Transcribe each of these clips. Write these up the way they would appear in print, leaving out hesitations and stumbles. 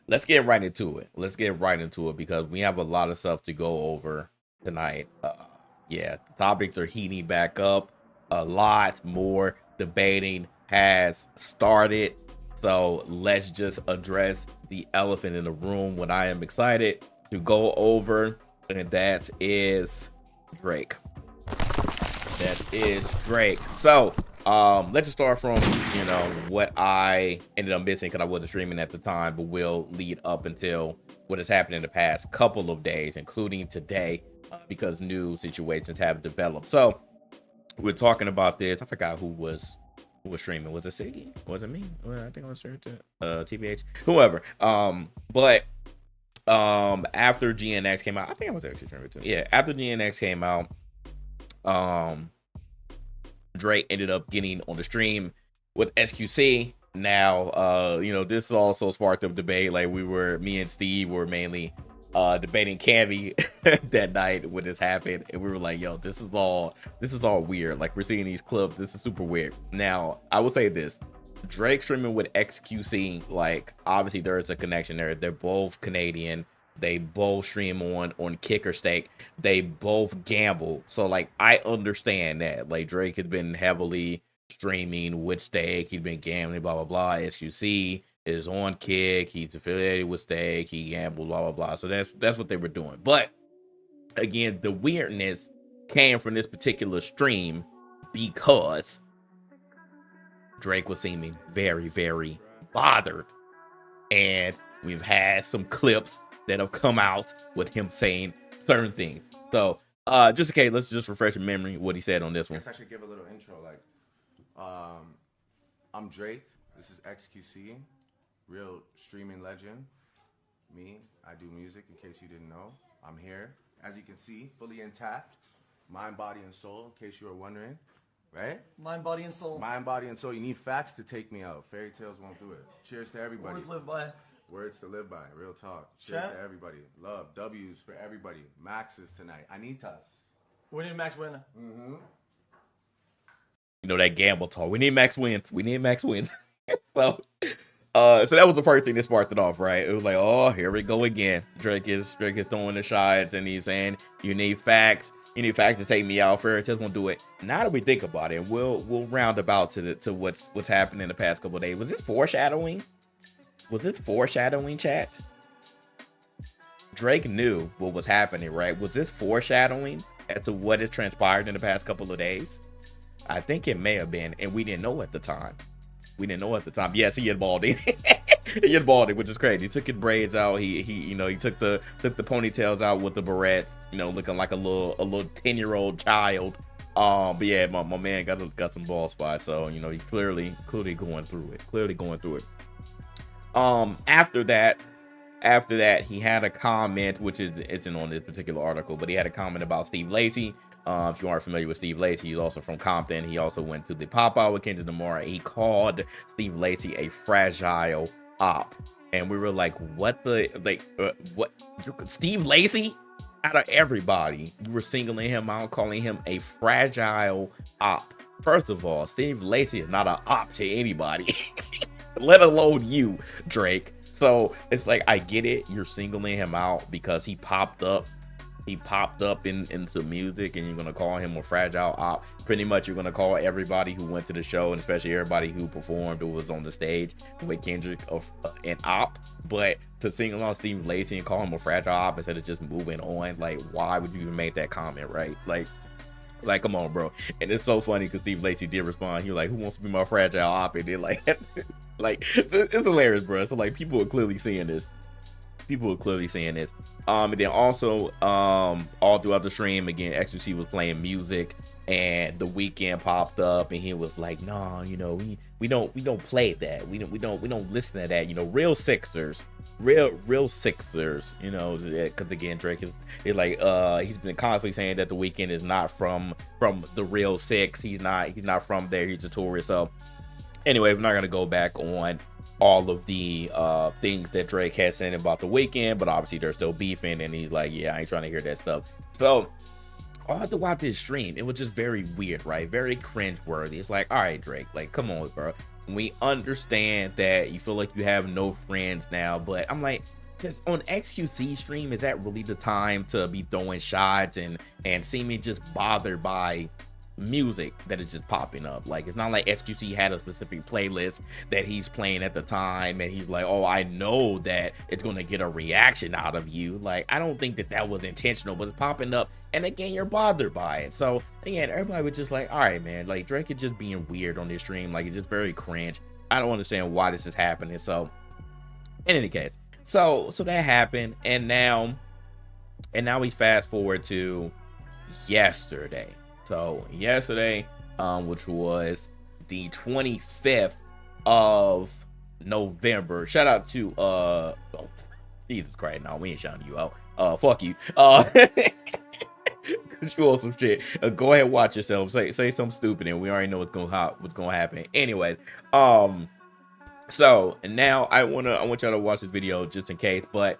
let's get right into it. Let's get right into it because we have a lot of stuff to go over tonight. Yeah, the topics are heating back up. A lot more debating has started. So let's just address the elephant in the room. What I am excited to go over, and that is Drake. That is Drake. So, let's just start from what I ended up missing because I wasn't streaming at the time, but will lead up until what has happened in the past couple of days, including today, because new situations have developed. So, we're talking about this. I forgot who was streaming. Was it Siggy? Was it me? Well, I think I was streaming to TBH, whoever. But after GNX came out, I think I was actually streaming too. Yeah, after GNX came out, um, Drake ended up getting on the stream with SQC. Now, this also sparked up debate. Like me and Steve were mainly debating Cammy that night when this happened, and we were like, "Yo, this is all weird. Like we're seeing these clips. This is super weird." Now, I will say this: Drake streaming with XQC, like obviously there is a connection there. They're both Canadian. They both stream on Kicker Stake. They both gamble. So like I understand that. Like Drake has been heavily streaming with Stake. He's been gambling, blah blah blah. SQC is on Kick. He's affiliated with Stake. He gambled, blah blah blah. So that's what they were doing. But again, the weirdness came from this particular stream because Drake was seeming very, very bothered. And we've had some clips that have come out with him saying certain things. So, just okay, let's just refresh your memory what he said on this one. I should give a little intro. Like, I'm Drake. This is XQC, real streaming legend. Me, I do music. In case you didn't know, I'm here. As you can see, fully intact, mind, body, and soul. In case you were wondering, right? Mind, body, and soul. Mind, body, and soul. You need facts to take me out. Fairy tales won't do it. Cheers to everybody. Words live by. Words to live by. Real talk. Cheers to everybody. Love. W's for everybody. Maxes tonight. Anitas. We need Max win. Mm-hmm. You know that gamble talk. We need Max wins. We need Max wins. so that was the first thing that sparked it off, right? It was like, oh, here we go again. Drake is throwing the shots, and he's saying you need facts. You need facts to take me out. Fairy tales won't do it. Now that we think about it, we'll round about to what's happened in the past couple of days. Was this foreshadowing? Was this foreshadowing, chat? Drake knew what was happening, right? Was this foreshadowing as to what has transpired in the past couple of days? I think it may have been, and we didn't know at the time. Yes, he had balding. He had balding, which is crazy. He took his braids out. He took the ponytails out with the barrettes. Looking like a little 10-year-old child. But yeah, my man got some bald spots. So he clearly going through it. After that, he had a comment, which isn't on this particular article, but he had a comment about Steve Lacy. If you aren't familiar with Steve Lacy, he's also from Compton. He also went to the Pop Out with Kendrick Lamar. He called Steve Lacy a fragile op, and we were like, "What what? Steve Lacy? Out of everybody, you were singling him out, calling him a fragile op. First of all, Steve Lacy is not an op to anybody, let alone you, Drake." So it's like, I get it. You're singling him out because he popped up into music, and you're gonna call him a fragile op. Pretty much, you're gonna call everybody who went to the show, and especially everybody who performed or was on the stage with Kendrick an op. But to single out Steve Lacy and call him a fragile op instead of just moving on, like, why would you even make that comment, right? Like, come on, bro. And it's so funny because Steve Lacy did respond. He was like, "Who wants to be my fragile op?" And then like it's hilarious, bro. So like, people are clearly seeing this. And then also, all throughout the stream, again, XQC was playing music, and The Weeknd popped up, and he was like, "No, we don't play that. We don't listen to that. Real Sixers, real Sixers. Because again, Drake is like, he's been constantly saying that The Weeknd is not from the real Six. He's not from there. He's a tourist. So anyway, we're not gonna go back on all of the things that Drake has said about The Weeknd, but obviously they're still beefing, and he's like, yeah, I ain't trying to hear that stuff. So all throughout this stream, it was just very weird, right? Very cringe-worthy. It's like, all right, Drake, like, come on, bro. We understand that you feel like you have no friends now, but I'm like, just on XQC stream, is that really the time to be throwing shots and seeming just bothered by music that is just popping up? Like, it's not like XQC had a specific playlist that he's playing at the time and he's like, oh, I know that it's gonna get a reaction out of you. Like, I don't think that that was intentional, but it's popping up, and again, you're bothered by it. So again, everybody was just like, all right, man, like Drake is just being weird on this stream. Like, it's just very cringe. I don't understand why this is happening. So in any case, so that happened, and now we fast forward to yesterday. So yesterday, which was the 25th of November. Shout out to oh, Jesus Christ, no, we ain't shouting you out. Fuck you. Cause you on some shit. Go ahead, watch yourself. Say something stupid, and we already know what's gonna happen. Anyways, so now I want y'all to watch this video just in case, but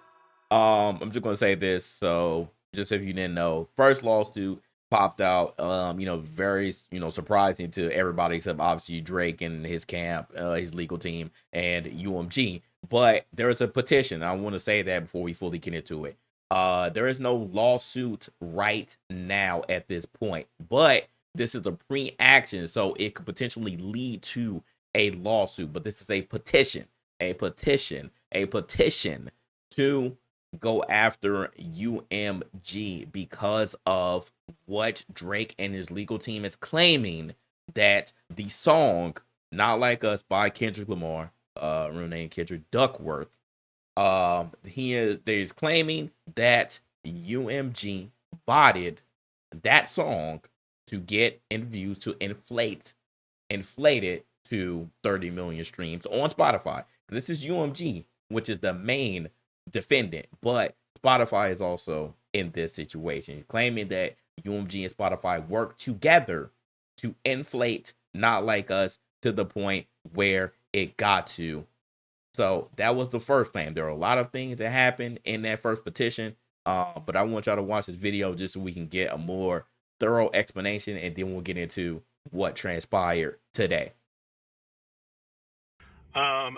I'm just gonna say this. So just if you didn't know, first lawsuit popped out, very, surprising to everybody except obviously Drake and his camp, his legal team, and UMG. But there is a petition. I want to say that before we fully get into it. There is no lawsuit right now at this point, but this is a pre-action, so it could potentially lead to a lawsuit. But this is a petition to go after UMG because of what Drake and his legal team is claiming, that the song "Not Like Us" by Kendrick Lamar, real name Kendrick Duckworth, they're claiming that UMG botted that song to get views, to inflate it to 30 million streams on Spotify. This is UMG, which is the main defendant, but Spotify is also in this situation, claiming that UMG and Spotify work together to inflate Not Like Us to the point where it got to. So that was the first claim. There are a lot of things that happened in that first petition, but I want y'all to watch this video just so we can get a more thorough explanation, and then we'll get into what transpired today.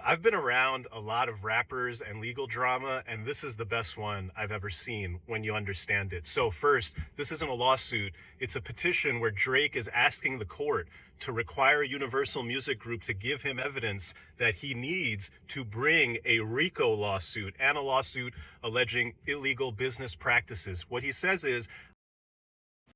I've been around a lot of rappers and legal drama, and this is the best one I've ever seen when you understand it. So first, this isn't a lawsuit. It's a petition where Drake is asking the court to require Universal Music Group to give him evidence that he needs to bring a RICO lawsuit and a lawsuit alleging illegal business practices. What he says is,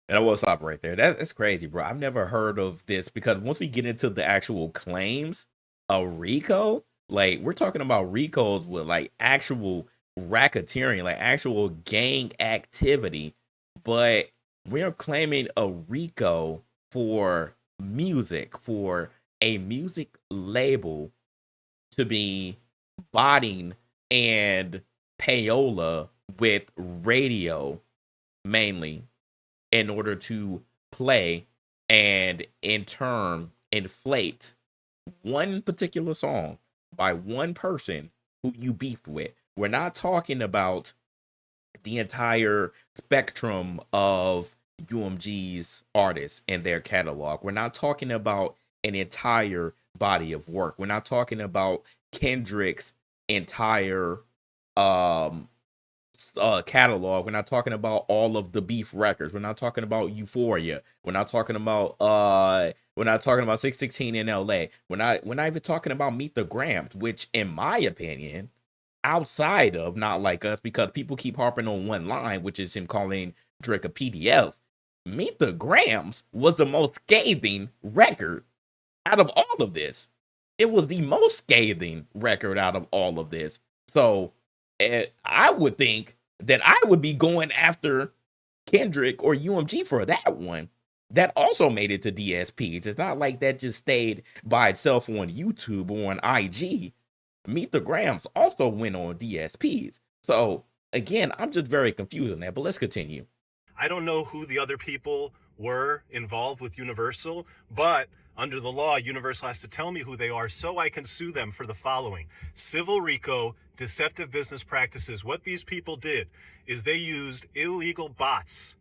and I will stop right there. That's crazy, bro. I've never heard of this, because once we get into the actual claims, a RICO, like we're talking about RICOs with like actual racketeering, like actual gang activity, but we're claiming a RICO for music, for a music label to be botting and payola with radio mainly in order to play and in turn inflate one particular song by one person who you beefed with. We're not talking about the entire spectrum of UMG's artists and their catalog. We're not talking about an entire body of work. We're not talking about Kendrick's entire catalog. We're not talking about all of the beef records. We're not talking about Euphoria. We're not talking about 616 in LA. We're not even talking about Meet the Grams, which in my opinion, outside of Not Like Us, because people keep harping on one line, which is him calling Drake a PDF, Meet the Grams was the most scathing record out of all of this. It was the most scathing record out of all of this. So I would think that I would be going after Kendrick or UMG for that one. That also made it to DSPs. It's not like that just stayed by itself on YouTube or on IG. Meet the Grams also went on DSPs. So again, I'm just very confused on that, but let's continue. I don't know who the other people were involved with Universal, but under the law, Universal has to tell me who they are so I can sue them for the following: civil RICO, deceptive business practices. What these people did is they used illegal bots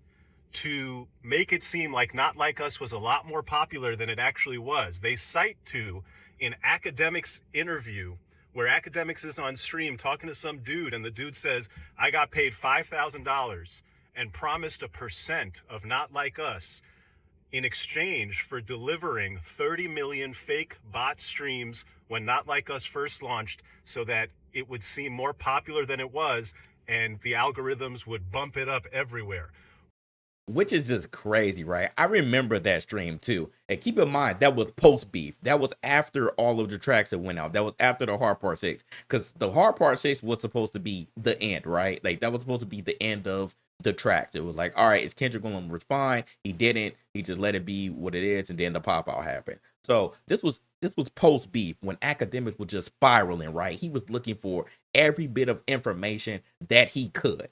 to make it seem like Not Like Us was a lot more popular than it actually was. They cite to in Academics interview, where Academics is on stream talking to some dude, and the dude says, I got paid $5,000 and promised a percent of Not Like Us in exchange for delivering 30 million fake bot streams when Not Like Us first launched so that it would seem more popular than it was and the algorithms would bump it up everywhere. Which is just crazy, right? I remember that stream too. And keep in mind, that was post beef. That was after all of the tracks that went out. That was after the Hard Part 6. Because the Hard Part 6 was supposed to be the end, right? Like, that was supposed to be the end of the tracks. It was like, all right, is Kendrick going to respond? He didn't. He just let it be what it is. And then the pop out happened. So this was post beef when Academics was just spiraling, right? He was looking for every bit of information that he could.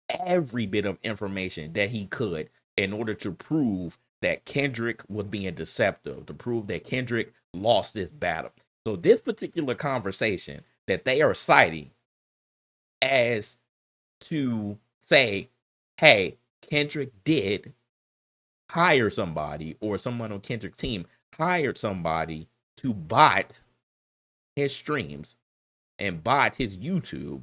Every bit of information that he could in order to prove that Kendrick was being deceptive, to prove that Kendrick lost this battle. So this particular conversation that they are citing as to say, hey, Kendrick did hire somebody, or someone on Kendrick's team hired somebody to bot his streams and bot his YouTube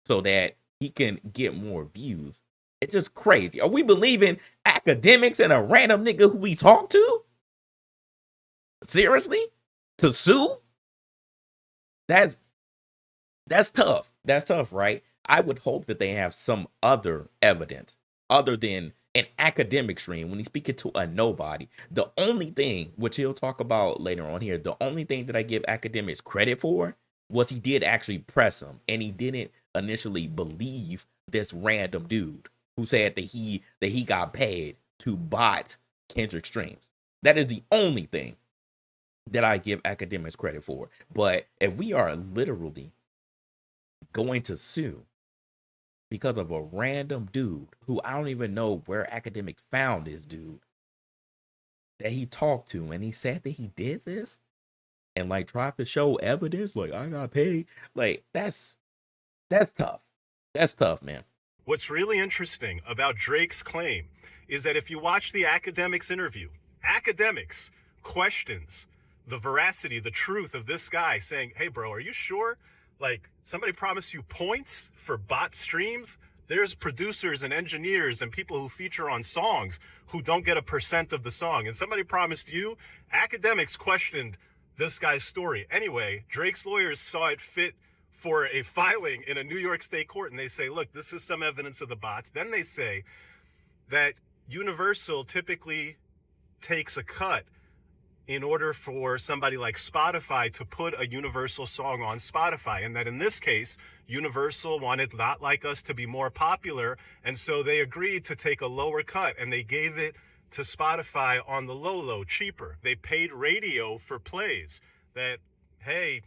so that he can get more views. It's just crazy. Are we believing Academics and a random nigga who we talk to? Seriously? To sue? That's tough. That's tough, right? I would hope that they have some other evidence other than an academic stream when he's speaking to a nobody. The only thing, which he'll talk about later on here, the only thing that I give Academics credit for was he did actually press him, and he didn't initially believe this random dude who said that he got paid to bot Kendrick streams. That is the only thing that I give Academics credit for. But if we are literally going to sue because of a random dude who I don't even know where Academic found this dude that he talked to, and he said that he did this and like tried to show evidence, like I got paid, like that's tough. That's tough, man. What's really interesting about Drake's claim is that if you watch the Academics interview, Academics questions the veracity, the truth of this guy, saying, hey, bro, are you sure? Like, somebody promised you points for bot streams? There's producers and engineers and people who feature on songs who don't get a percent of the song. And somebody promised you? Academics questioned this guy's story. Anyway, Drake's lawyers saw it fit for a filing in a New York state court, and they say, look, this is some evidence of the bots. Then they say that Universal typically takes a cut in order for somebody like Spotify to put a Universal song on Spotify, and that in this case, Universal wanted Not Like Us to be more popular, and so they agreed to take a lower cut, and they gave it to Spotify on the low, cheaper. They paid radio for plays that, hey,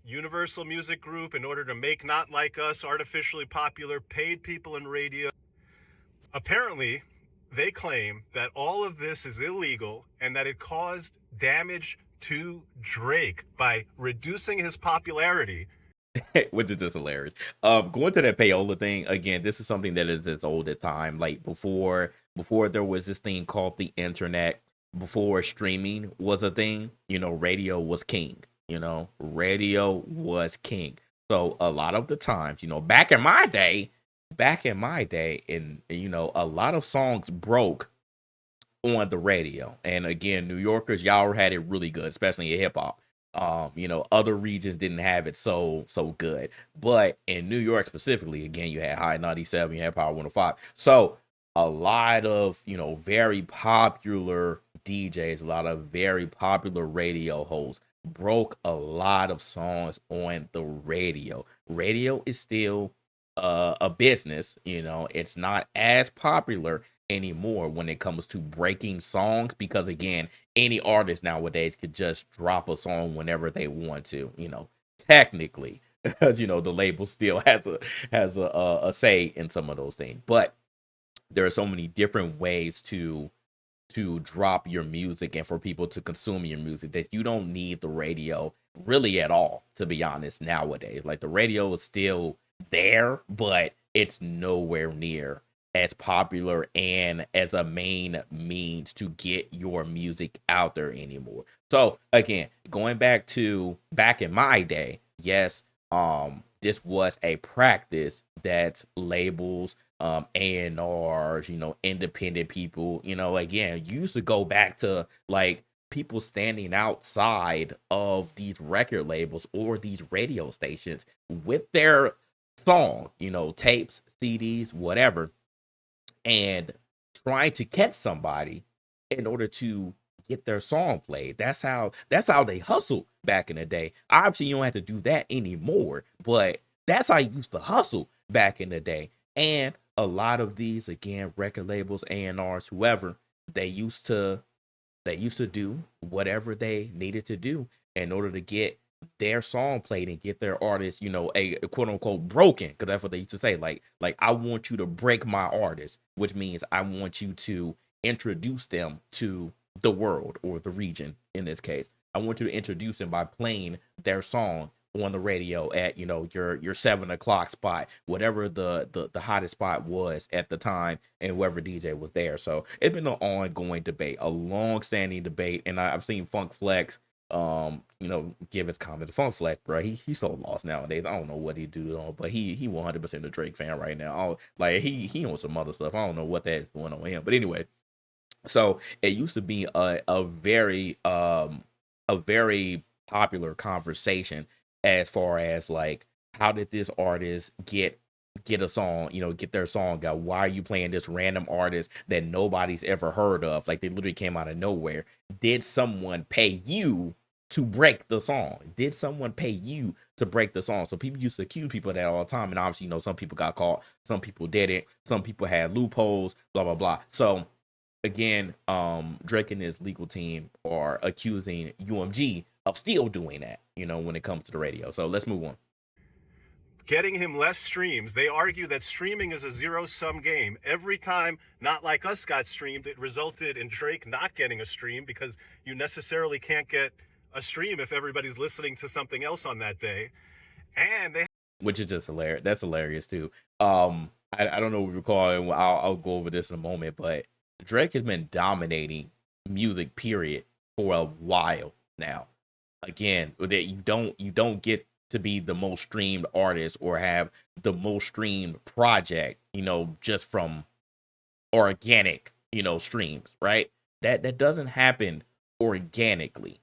Universal Music Group, in order to make Not Like Us artificially popular, paid people in radio. Apparently, they claim that all of this is illegal and that it caused damage to Drake by reducing his popularity. Which is just hilarious. Going to that payola thing again, this is something that is as old as time. Like before there was this thing called the internet, before streaming was a thing, radio was king. Radio was king. So a lot of the times, back in my day, and a lot of songs broke on the radio. And again, New Yorkers, y'all had it really good, especially in hip hop. Other regions didn't have it so good. But in New York specifically, again, you had High 97, you had Power 105. So a lot of, very popular DJs, a lot of very popular radio hosts broke a lot of songs on the radio. Radio is still a business, it's not as popular anymore when it comes to breaking songs, because again, any artist nowadays could just drop a song whenever they want to, technically, because the label still has a say in some of those things. But there are so many different ways to drop your music and for people to consume your music that you don't need the radio really at all, to be honest. Nowadays, like, the radio is still there, but it's nowhere near as popular and as a main means to get your music out there anymore. So again, going back in my day, yes, this was a practice that labels, A&Rs, independent people, again, you used to go back to like people standing outside of these record labels or these radio stations with their song, tapes, CDs, whatever, and trying to catch somebody in order to get their song played. That's how they hustled back in the day. Obviously, you don't have to do that anymore, but that's how you used to hustle back in the day. And a lot of these, again, record labels, A&Rs, whoever, they used to do whatever they needed to do in order to get their song played and get their artist, a quote unquote broken, because that's what they used to say. Like I want you to break my artist, which means I want you to introduce them to the world or the region in this case. I want you to introduce them by playing their song on the radio at your 7 o'clock spot, whatever the hottest spot was at the time, and whoever DJ was there. So it's been an ongoing debate, a long-standing debate, and I've seen Funk Flex give his comment. Funk Flex, bro, he's so lost nowadays. I don't know what he do, but he 100% a Drake fan right now. Like he on some other stuff. I don't know what that's going on with him, but anyway. So it used to be a very popular conversation as far as like, how did this artist get a song, get their song out? Why are you playing this random artist that nobody's ever heard of? Like, they literally came out of nowhere. Did someone pay you to break the song? Did someone pay you to break the song? So people used to accuse people of that all the time. And obviously, some people got caught, some people didn't, some people had loopholes, blah, blah, blah. So again, Drake and his legal team are accusing UMG of still doing that, when it comes to the radio. So let's move on. Getting him less streams. They argue that streaming is a zero-sum game. Every time Not Like Us got streamed, it resulted in Drake not getting a stream, because you necessarily can't get a stream if everybody's listening to something else on that day. And they, which is just hilarious. That's hilarious too. I don't know if you recall, and I'll go over this in a moment, but Drake has been dominating music, period, for a while now. Again, that you don't get to be the most streamed artist or have the most streamed project, just from organic, streams, right? That doesn't happen organically.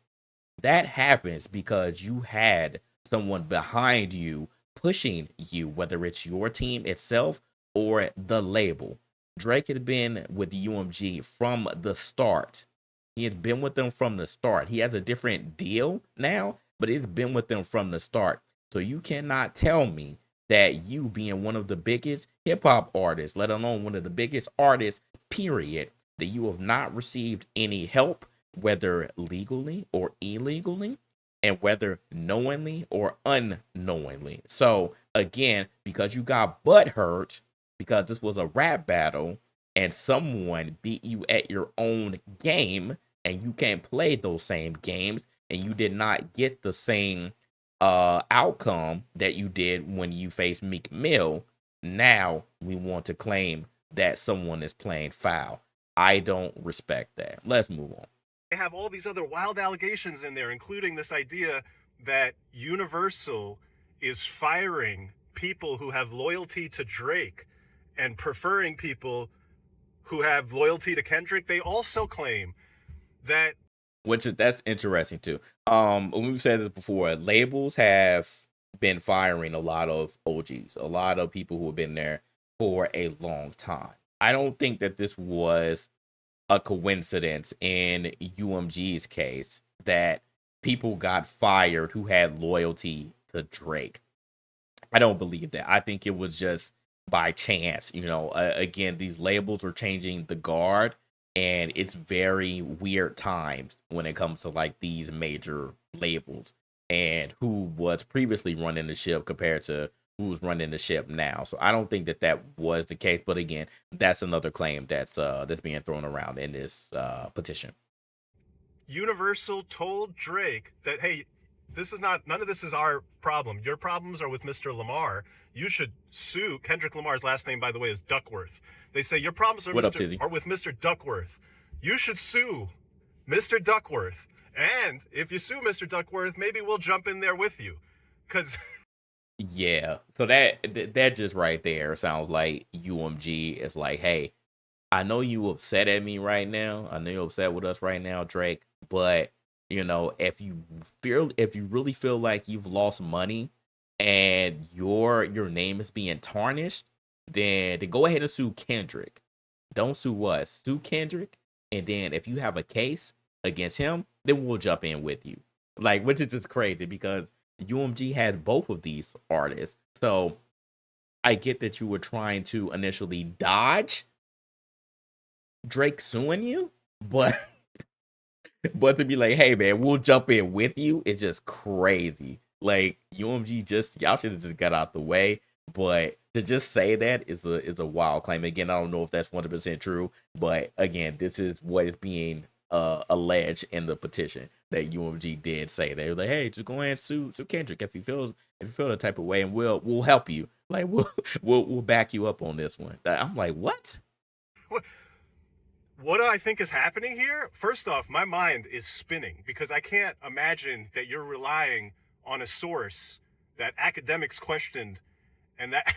That happens because you had someone behind you pushing you, whether it's your team itself or the label. Drake had been with UMG from the start. He had been with them from the start. He has a different deal now, but he's been with them from the start. So you cannot tell me that you, being one of the biggest hip hop artists, let alone one of the biggest artists, period, that you have not received any help, whether legally or illegally, and whether knowingly or unknowingly. So again, because you got butthurt, because this was a rap battle and someone beat you at your own game, and you can't play those same games, and you did not get the same outcome that you did when you faced Meek Mill, now we want to claim that someone is playing foul. I don't respect that. Let's move on. They have all these other wild allegations in there, including this idea that Universal is firing people who have loyalty to Drake and preferring people who have loyalty to Kendrick. They also claim that, that's interesting too. We've said this before, labels have been firing a lot of OGs, a lot of people who have been there for a long time. I don't think that this was a coincidence in UMG's case that people got fired who had loyalty to Drake. I don't believe that. I think it was just by chance. Again, these labels are changing the guard, and it's very weird times when it comes to like these major labels and who was previously running the ship compared to who's running the ship now. So I don't think that was the case. But again, that's another claim that's being thrown around in this petition. Universal told Drake that, hey, None of this is our problem. Your problems are with Mr. Lamar. You should sue. Kendrick Lamar's last name, by the way, is Duckworth. They say your problems What up, Tizzy? are with Mr. Duckworth. You should sue Mr. Duckworth. And if you sue Mr. Duckworth, maybe we'll jump in there with you. Because Yeah. So that just right there sounds like UMG is like, hey, I know you upset at me right now. I know you're upset with us right now, Drake. But if you really feel like you've lost money and your name is being tarnished, then go ahead and sue Kendrick. Don't sue us. Sue Kendrick, and then if you have a case against him, then we'll jump in with you. Like, which is just crazy because UMG had both of these artists. So I get that you were trying to initially dodge Drake suing you, but but to be like, hey man, we'll jump in with you, it's just crazy. Like UMG y'all should have just got out the way. But to just say that is a wild claim. Again, I don't know if that's 100% true, but again, this is what is being alleged in the petition that UMG did say. They were like, hey, just go ahead and sue Kendrick if you feel the type of way, and we'll help you. Like we'll back you up on this one. I'm like, what? What do I think is happening here? First off, my mind is spinning because I can't imagine that you're relying on a source that academics questioned and that.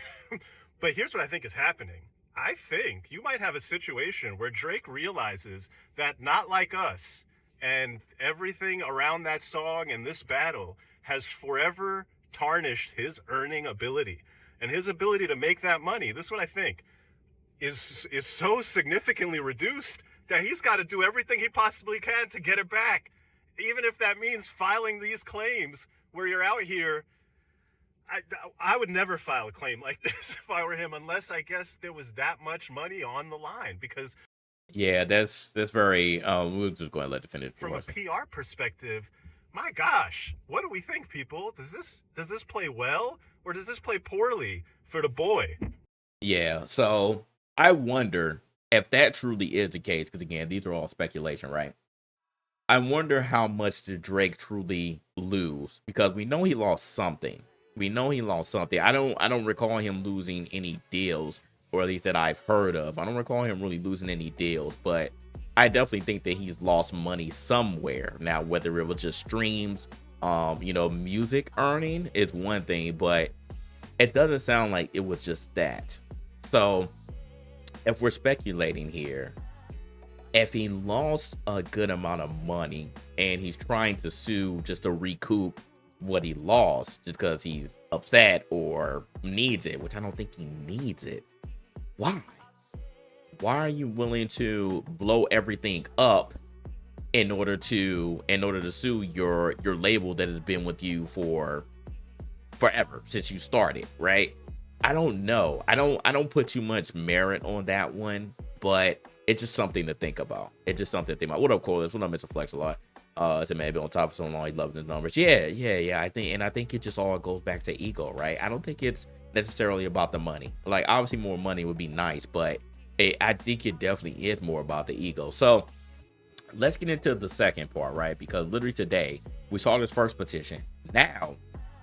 But here's what I think is happening. I think you might have a situation where Drake realizes that Not Like Us and everything around that song and this battle has forever tarnished his earning ability and his ability to make that money. This is what I think. Is so significantly reduced that he's got to do everything he possibly can to get it back, even if that means filing these claims where you're out here. I would never file a claim like this if I were him, unless I guess there was that much money on the line. Because yeah, that's very. We'll just go ahead and let it finish. From a PR perspective, my gosh, what do we think, people? Does this play well or does this play poorly for the boy? Yeah, so I wonder if that truly is the case, because again, these are all speculation, right? I wonder how much did Drake truly lose, because we know he lost something. I don't recall him losing any deals, or at least that I've heard of. I don't recall him really losing any deals, but I definitely think that he's lost money somewhere. Now, whether it was just streams, music earning is one thing, but it doesn't sound like it was just that. So if we're speculating here, if he lost a good amount of money and he's trying to sue just to recoup what he lost just because he's upset or needs it, which I don't think he needs it, why are you willing to blow everything up in order to sue your label that has been with you for forever, since you started, right? I don't know. I don't put too much merit on that one, but it's just something to think about. What up, Corliss? What up, Mr. Flex a lot? To maybe on top of so long, he loved the numbers. Yeah. I think it just all goes back to ego, right? I don't think it's necessarily about the money. Like, obviously more money would be nice, but I think it definitely is more about the ego. So let's get into the second part, right? Because literally today we saw this first petition. Now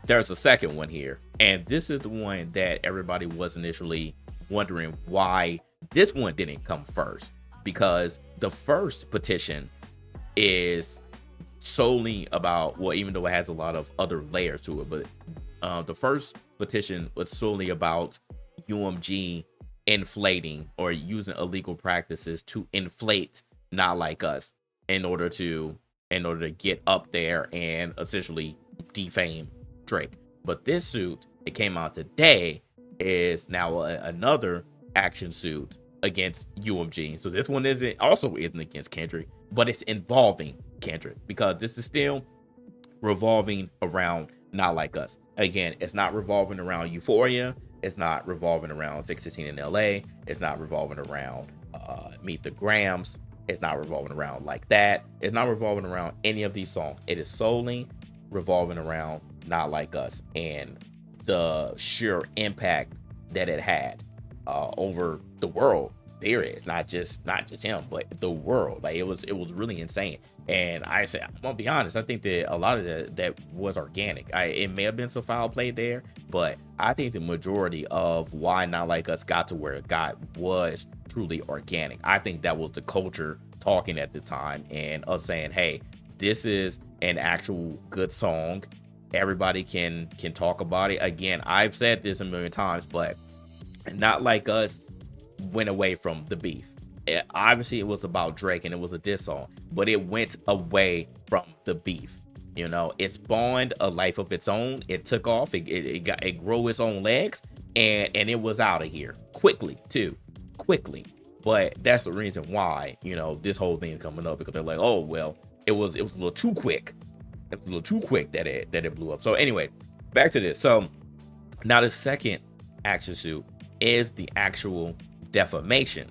there's a second one here, and this is the one that everybody was initially wondering why this one didn't come first, because the first petition is solely about, well, even though it has a lot of other layers to it, but the first petition was solely about UMG inflating or using illegal practices to inflate Not Like Us in order to get up there and essentially defame Drake. But this suit that came out today is now another action suit against UMG. So this one isn't against Kendrick, but it's involving Kendrick, because this is still revolving around Not Like Us. Again, it's not revolving around Euphoria. It's not revolving around 616 in LA. It's not revolving around Meet the Grams. It's not revolving around Like That. It's not revolving around any of these songs. It is solely revolving around Not Like Us and the sheer impact that it had over the world, period. It's not just him, but the world. Like it was really insane. And I said, I'm gonna be honest, I think that a lot of that was organic. It may have been some foul play there, but I think the majority of why Not Like Us got to where it got was truly organic. I think that was the culture talking at the time and us saying, hey, this is an actual good song. Everybody can talk about it. Again, I've said this a million times, but Not Like Us went away from the beef. Obviously it was about Drake and it was a diss song, but it went away from the beef. You know, it spawned a life of its own. It took off. It grew its own legs, and it was out of here quickly too, quickly. But that's the reason why, you know, this whole thing is coming up, because they're like, oh well, it was a little too quick. It was a little too quick that it blew up. So anyway, back to this. So now the second action suit is the actual defamation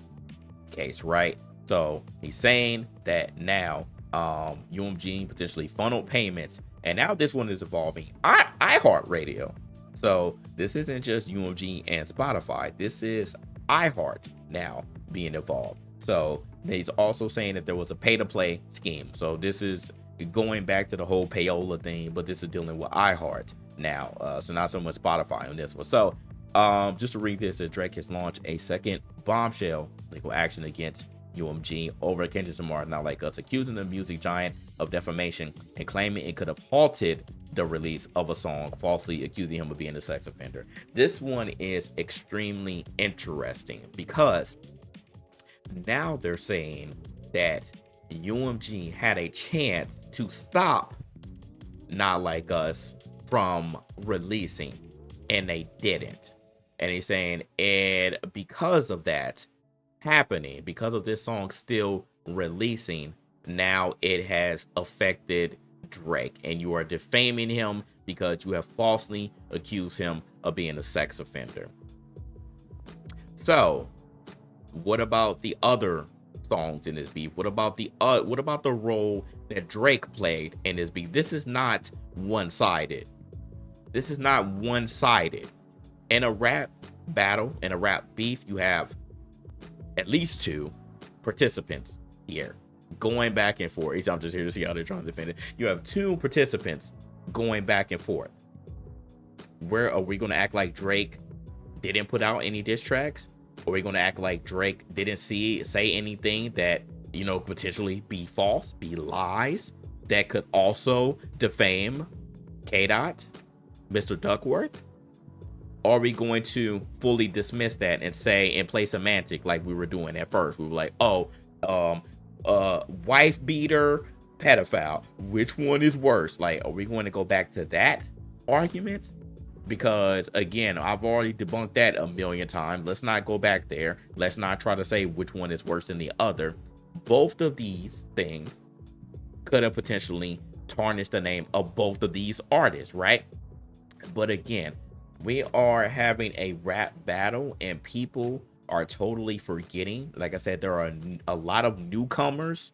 case, right? So he's saying that now UMG potentially funneled payments, and now this one is involving iHeartRadio. So this isn't just UMG and Spotify. This is iHeart now being involved. So he's also saying that there was a pay-to-play scheme. So this is going back to the whole payola thing, but this is dealing with iHeart now. So not so much Spotify on this one. So just to read this, Drake has launched a second bombshell legal action against UMG over Kendrick Lamar Not Like Us, accusing the music giant of defamation and claiming it could have halted the release of a song, falsely accusing him of being a sex offender. This one is extremely interesting because now they're saying that UMG had a chance to stop Not Like Us from releasing, and they didn't. And he's saying, and because of that happening, because of this song still releasing, now it has affected Drake, and you are defaming him because you have falsely accused him of being a sex offender. So what about the other songs in this beef? What about the role that Drake played in this beef? This is not one-sided. This is not one-sided. In a rap battle, in a rap beef, you have at least two participants here going back and forth. I'm just here to see how they're trying to defend it. You have two participants going back and forth. Where are we going to act like Drake didn't put out any diss tracks? Or are we going to act like Drake didn't say anything that, you know, potentially be false, be lies that could also defame K-Dot, Mr. Duckworth? Are we going to fully dismiss that and say and play semantic like we were doing at first? We were like, oh, wife beater, pedophile, which one is worse? Like, are we going to go back to that argument? Because again, I've already debunked that a million times. Let's not go back there. Let's not try to say which one is worse than the other. Both of these things could have potentially tarnished the name of both of these artists, right? But again, we are having a rap battle and people are totally forgetting. Like I said, there are a lot of newcomers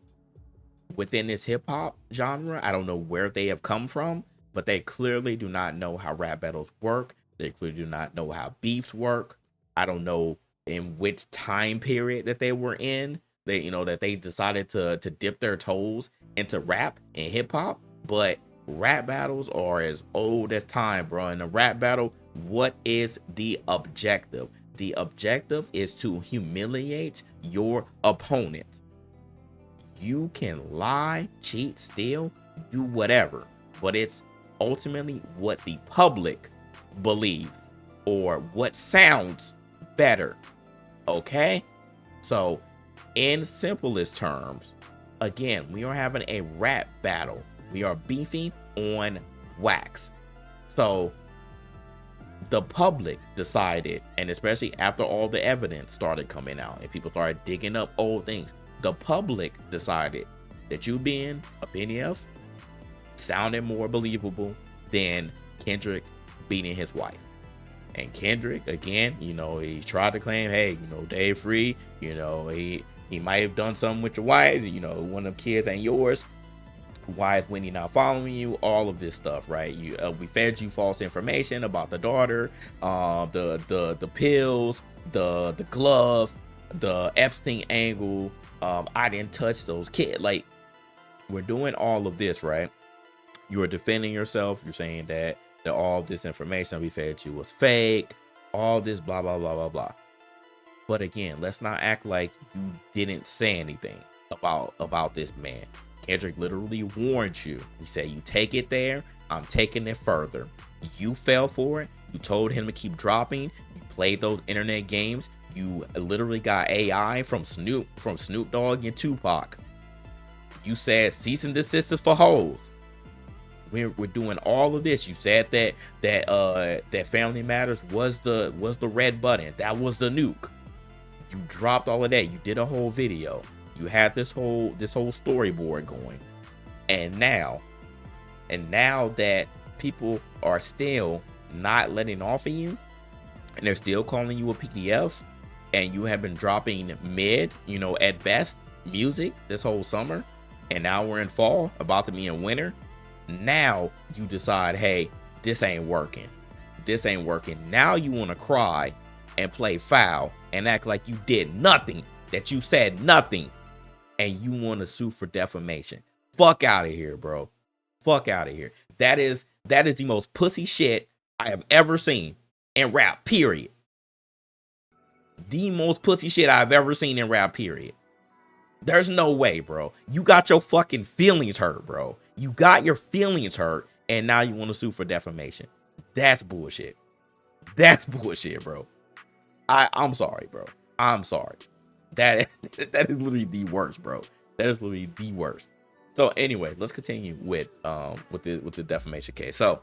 within this hip hop genre. I don't know where they have come from, but they clearly do not know how rap battles work. They clearly do not know how beefs work. I don't know in which time period that they were in. That they decided to dip their toes into rap and hip hop. But rap battles are as old as time, bro. In a rap battle, what is the objective? The objective is to humiliate your opponent. You can lie, cheat, steal, do whatever, but it's ultimately what the public believes or what sounds better. Okay? So, in simplest terms, again, we are having a rap battle. We are beefing on wax. So, the public decided, and especially after all the evidence started coming out and people started digging up old things, the public decided that you being a BNF sounded more believable than Kendrick beating his wife. And Kendrick, again, he tried to claim, hey, Dave Free, he might have done something with your wife, one of them kids ain't yours. Why is Wendy not following you? All of this stuff, right? We fed you false information about the daughter, the pills, the glove, the Epstein angle. I didn't touch those kids. Like, we're doing all of this, right? You are defending yourself. You're saying that all this information we fed you was fake. All this blah blah blah blah blah. But again, let's not act like you didn't say anything about this man. Kendrick literally warned you. He said, "You take it there, I'm taking it further." You fell for it. You told him to keep dropping. You played those internet games. You literally got AI from Snoop Dogg and Tupac. You said cease and desist is for hoes. We're doing all of this. You said that Family Matters was the red button. That was the nuke. You dropped all of that. You did a whole video. You had this whole storyboard going. And now that people are still not letting off of you, and they're still calling you a PDF, and you have been dropping mid, at best, music this whole summer, and now we're in fall, about to be in winter. Now you decide, hey, this ain't working. This ain't working. Now you want to cry and play foul and act like you did nothing, that you said nothing, and you want to sue for defamation. Fuck out of here, bro. Fuck out of here. That is the most pussy shit I have ever seen in rap, period. The most pussy shit I've ever seen in rap, period. There's no way, bro. You got your fucking feelings hurt, bro. You got your feelings hurt, and now you want to sue for defamation. That's bullshit. That's bullshit, bro. I'm sorry, bro. I'm sorry. That is literally the worst, bro. That is literally the worst. So anyway, let's continue with the defamation case. So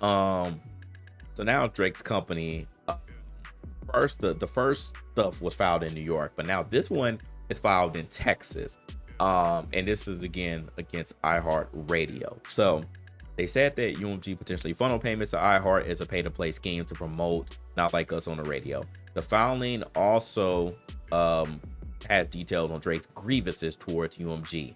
now Drake's company, the first stuff was filed in New York, but now this one is filed in Texas. And this is again against iHeartRadio. So they said that UMG potentially funnel payments to iHeart as a pay-to-play scheme to promote Not Like Us on the radio. The filing also has details on Drake's grievances towards UMG.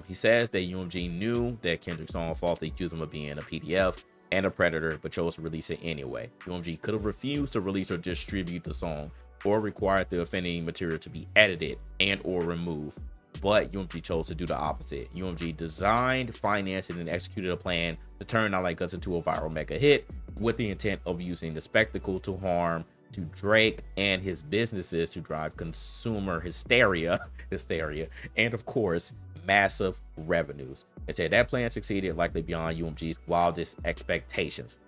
He says that UMG knew that Kendrick's song falsely accused him of being a PDF and a predator, but chose to release it anyway. UMG could have refused to release or distribute the song, or required the offending material to be edited and or removed. But UMG chose to do the opposite. UMG designed, financed, and executed a plan to turn Not Like Us into a viral mega hit, with the intent of using the spectacle to harm to Drake and his businesses to drive consumer hysteria, and of course, massive revenues. They said that plan succeeded, likely beyond UMG's wildest expectations.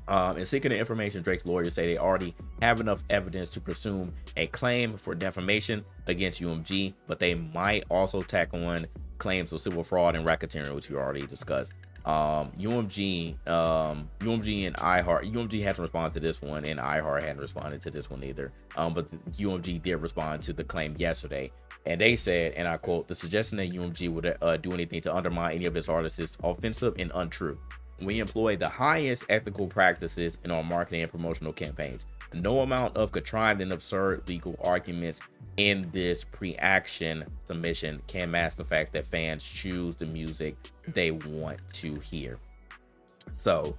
In seeking the information, Drake's lawyers say they already have enough evidence to presume a claim for defamation against UMG, but they might also tack on claims of civil fraud and racketeering, which we already discussed. UMG and iHeart, UMG hasn't responded to this one, and iHeart hadn't responded to this one either. But UMG did respond to the claim yesterday, and they said, and I quote, "The suggestion that UMG would do anything to undermine any of its artists is offensive and untrue. We employ the highest ethical practices in our marketing and promotional campaigns. No amount of contrived and absurd legal arguments in this pre-action submission can mask the fact that fans choose the music they want to hear." So,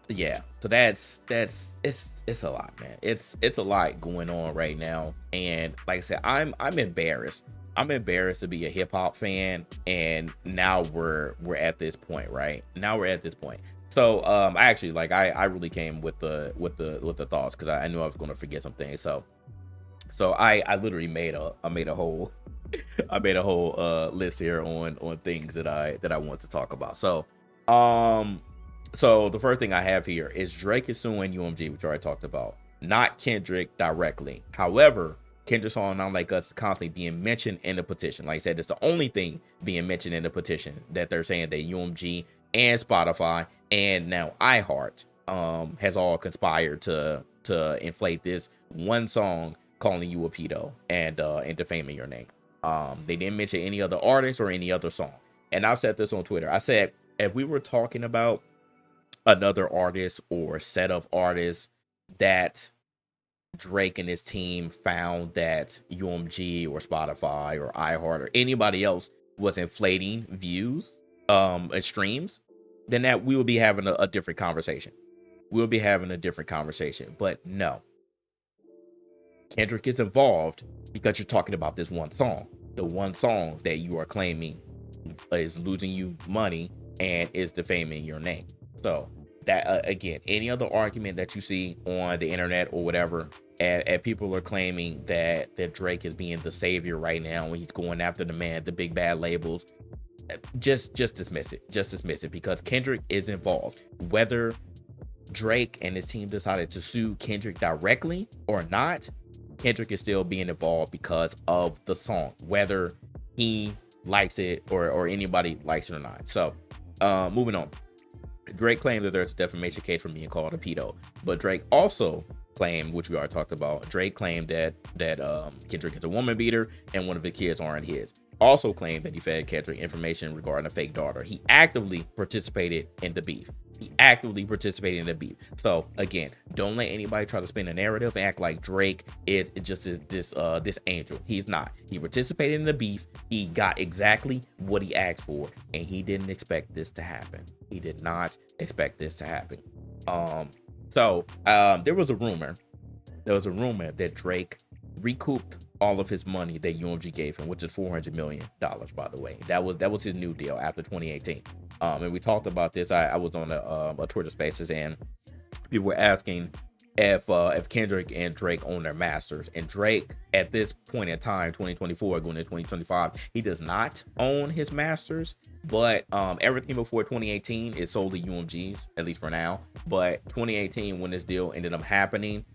yeah. So it's a lot, man. It's a lot going on right now, and like I said, I'm embarrassed. I'm embarrassed to be a hip hop fan, and now we're at this point, right? Now we're at this point. So I actually I really came with the thoughts, because I knew I was going to forget some things. So I literally made a whole list here on things that I want to talk about. So the first thing I have here is Drake is suing UMG, which I already talked about, not Kendrick directly. However, Kendrick's song Not Like Us is constantly being mentioned in the petition. Like I said, it's the only thing being mentioned in the petition, that they're saying that UMG and Spotify and now iHeart has all conspired to inflate this one song calling you a pedo and defaming your name. They didn't mention any other artist or any other song. And I've said this on Twitter. I said, if we were talking about another artist or set of artists that Drake and his team found that UMG or Spotify or iHeart or anybody else was inflating views and streams, then that we would be having a different conversation. We'll be having a different conversation. But no, Kendrick is involved because you're talking about this one song, the one song that you are claiming is losing you money and is defaming your name. So that again, any other argument that you see on the internet or whatever, and people are claiming that Drake is being the savior right now when he's going after the big bad labels, just dismiss it because Kendrick is involved. Whether Drake and his team decided to sue Kendrick directly or not, Kendrick is still being involved because of the song, whether he likes it or anybody likes it or not. So moving on, Drake claimed that there's a defamation case for being called a pedo, but Drake also claimed, which we already talked about, Drake claimed that Kendrick is a woman beater and one of the kids aren't his. Also claimed that he fed Kendrick information regarding a fake daughter. He actively participated in the beef. So again, don't let anybody try to spin a narrative and act like Drake is just this angel. He's not. He participated in the beef. He got exactly what he asked for, and he didn't expect this to happen. He did not expect this to happen. So there was a rumor that Drake recouped all of his money that UMG gave him, which is $400 million, by the way. That was his new deal after 2018. And we talked about this. I was on a Twitter Spaces, and people were asking if Kendrick and Drake own their masters. And Drake, at this point in time, 2024 going into 2025, he does not own his masters. But everything before 2018 is solely UMG's, at least for now. But 2018, when this deal ended up happening,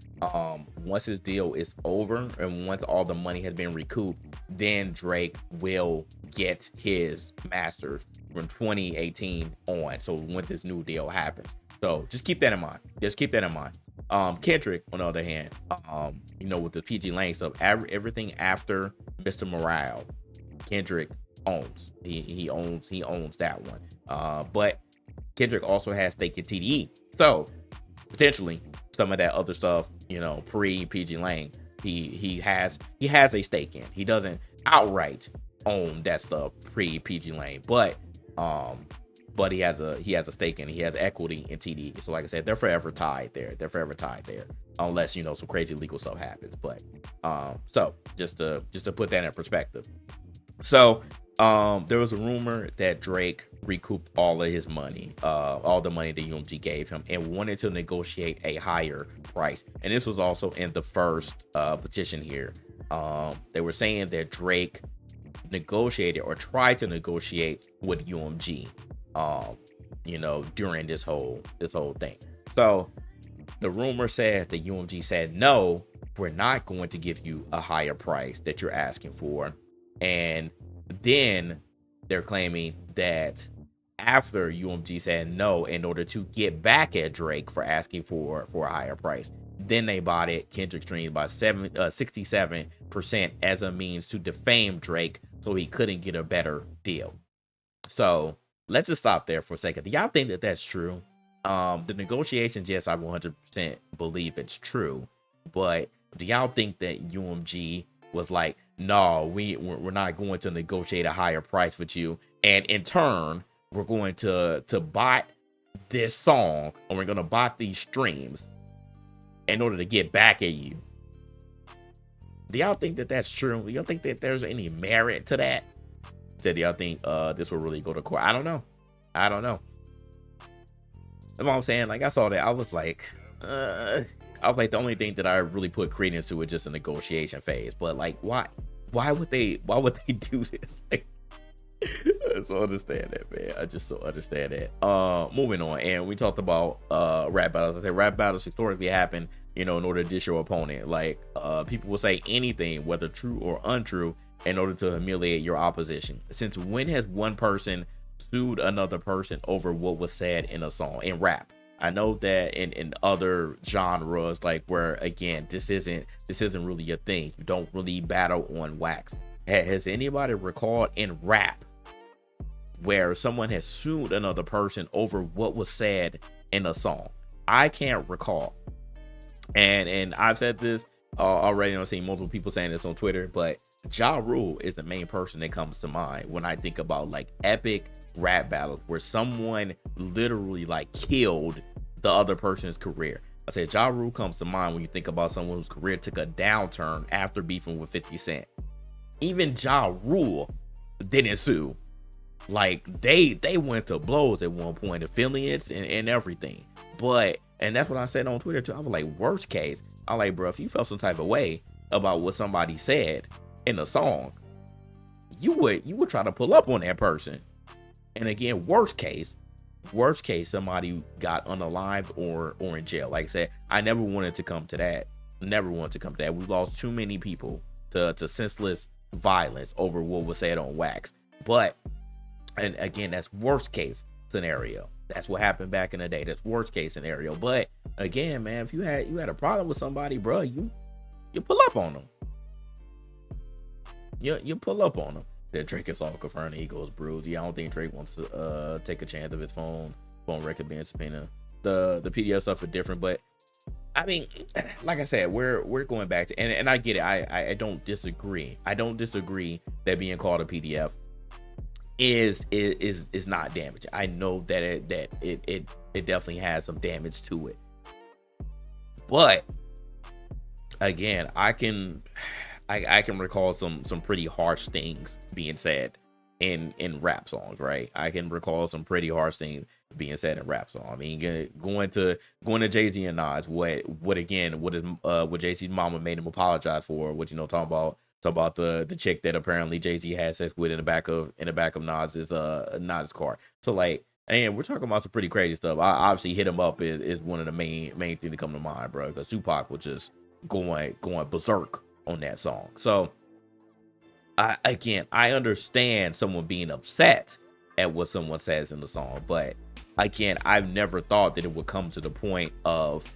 once his deal is over and once all the money has been recouped, then Drake will get his masters from 2018 on. So when this new deal happens, so just keep that in mind. Kendrick, on the other hand, with the PG Lang stuff, everything after Mr. Morale, Kendrick owns. He owns that one. But Kendrick also has stake in TDE, so potentially some of that other stuff, pre PG Lang, he has a stake in. He doesn't outright own that stuff pre PG Lang, but he has a stake in it. He has equity in TDE. So like I said, they're forever tied there. Unless some crazy legal stuff happens. But so just to put that in perspective. So there was a rumor that Drake recouped all of his money, all the money that UMG gave him, and wanted to negotiate a higher price. And this was also in the first petition here. They were saying that Drake negotiated or tried to negotiate with UMG, during this whole thing. So the rumor said that UMG said, no, we're not going to give you a higher price that you're asking for. And then they're claiming that after UMG said no, in order to get back at Drake for asking for a higher price, then they bought it Kendrick stream by 67% as a means to defame Drake so he couldn't get a better deal. So let's just stop there for a second. Do y'all think that that's true? The negotiations, yes, I 100% believe it's true, but do y'all think that UMG was like, no, we're not going to negotiate a higher price with you, and in turn we're going to buy this song, and we're going to buy these streams in order to get back at you? Do y'all think that that's true? Do y'all think that there's any merit to that? Do y'all think this will really go to court? I don't know. That's what I'm saying. Like, I saw that, I was like, the only thing that I really put credence to is just a negotiation phase. But like, why would they do this? Like, I so understand that, man. I just so understand that. Moving on, and we talked about rap battles. I said rap battles historically happen, in order to diss your opponent. Like, people will say anything, whether true or untrue, in order to humiliate your opposition. Since when has one person sued another person over what was said in a song? In rap, I know that in other genres, like where again this isn't really a thing, you don't really battle on wax. Has anybody recalled in rap where someone has sued another person over what was said in a song? I can't recall. And I've said this already. I've seen multiple people saying this on Twitter, but Ja Rule is the main person that comes to mind when I think about like epic rap battles where someone literally like killed the other person's career. I said Ja Rule comes to mind when you think about someone whose career took a downturn after beefing with 50 Cent. Even Ja Rule didn't sue. Like they went to blows at one point, affiliates and everything. But, and that's what I said on Twitter too. I was like, worst case, I'm like, bro, if you felt some type of way about what somebody said in a song, you would try to pull up on that person. And again, worst case, somebody got unalived or in jail. Like I said, I never wanted to come to that. Never wanted to come to that. We lost too many people to senseless violence over what was said on wax. But, and again, that's worst case scenario. That's what happened back in the day. That's worst case scenario. But again, man, if you had a problem with somebody, bro, you pull up on them. You pull up on them. That Drake is all confirmed he goes bruised. Yeah, I don't think Drake wants to take a chance of his phone record being subpoenaed. The PDF stuff is different, but I mean, like I said, we're going back to, and I get it. I don't disagree. I don't disagree that being called a PDF is not damaging. I know that it definitely has some damage to it. But again, I can recall some pretty harsh things being said in rap songs, right? I can recall some pretty harsh things being said in rap songs. I mean, going to Jay-Z and Nas, what Jay-Z's mama made him apologize for, what talking about the chick that apparently Jay-Z had sex with in the back of Nas's car. So like, and we're talking about some pretty crazy stuff. I obviously Hit 'Em Up is one of the main things that come to mind, bro, because Tupac was just going berserk on that song. So I understand someone being upset at what someone says in the song, but again, I've never thought that it would come to the point of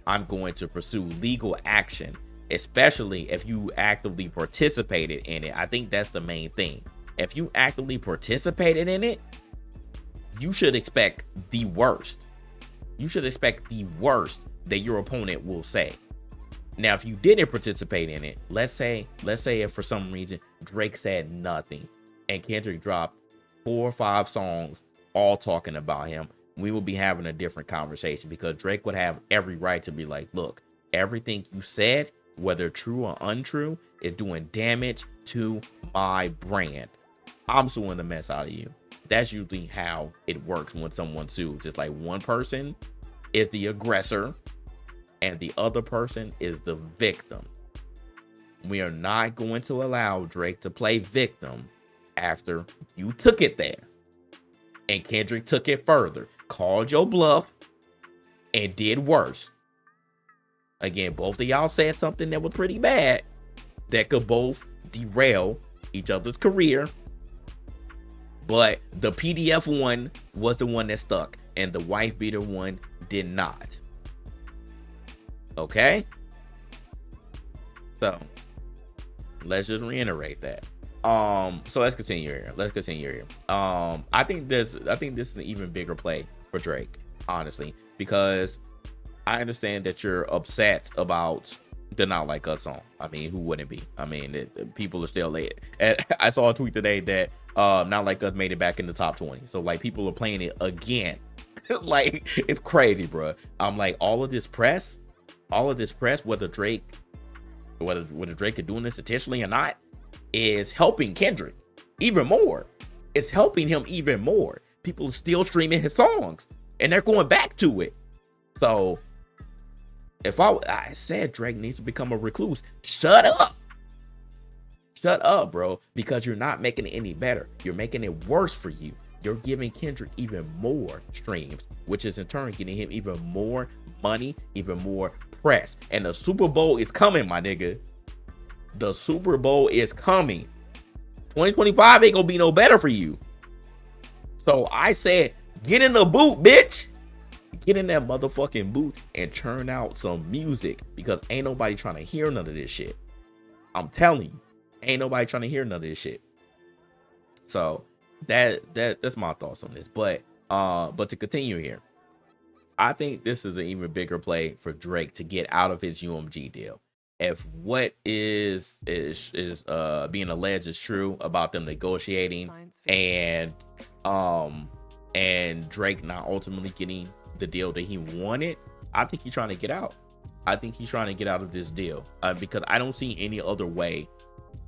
I'm going to pursue legal action, especially if you actively participated in it. I think that's the main thing. If you actively participated in it, you should expect the worst. You should expect the worst that your opponent will say. Now, if you didn't participate in it, let's say if for some reason Drake said nothing and Kendrick dropped 4 or 5 songs all talking about him, we will be having a different conversation, because Drake would have every right to be like, look, everything you said, whether true or untrue, is doing damage to my brand. I'm suing the mess out of you. That's usually how it works when someone sues. It's like one person is the aggressor and the other person is the victim. We are not going to allow Drake to play victim after you took it there. And Kendrick took it further, called your bluff, and did worse. Again, both of y'all said something that was pretty bad that could both derail each other's career. But the PDF one was the one that stuck, and the wife beater one did not. Okay? So let's just reiterate that. So let's continue here. I think this is an even bigger play for Drake, honestly, because I understand that you're upset about the Not Like Us song. I mean, who wouldn't be? I mean, people are still late. I saw a tweet today that Not Like Us made it back in the top 20. So like, people are playing it again. Like, it's crazy, bro. I'm like, all of this press, whether Drake is doing this intentionally or not, is helping Kendrick even more. It's helping him even more. People are still streaming his songs and they're going back to it. So if I said Drake needs to become a recluse, shut up, bro, because you're not making it any better. You're making it worse for you. You're giving Kendrick even more streams, which is in turn getting him even more money, even more press. And the Super Bowl is coming, my nigga. The Super Bowl is coming. 2025 ain't gonna be no better for you. So I said, get in the booth, bitch. Get in that motherfucking booth and churn out some music, because ain't nobody trying to hear none of this shit. I'm telling you, ain't nobody trying to hear none of this shit. So that's my thoughts on this. But to continue here, I think this is an even bigger play for Drake to get out of his UMG deal. If what is being alleged is true about them negotiating and Drake not ultimately getting the deal that he wanted, I think he's trying to get out. I think he's trying to get out of this deal because I don't see any other way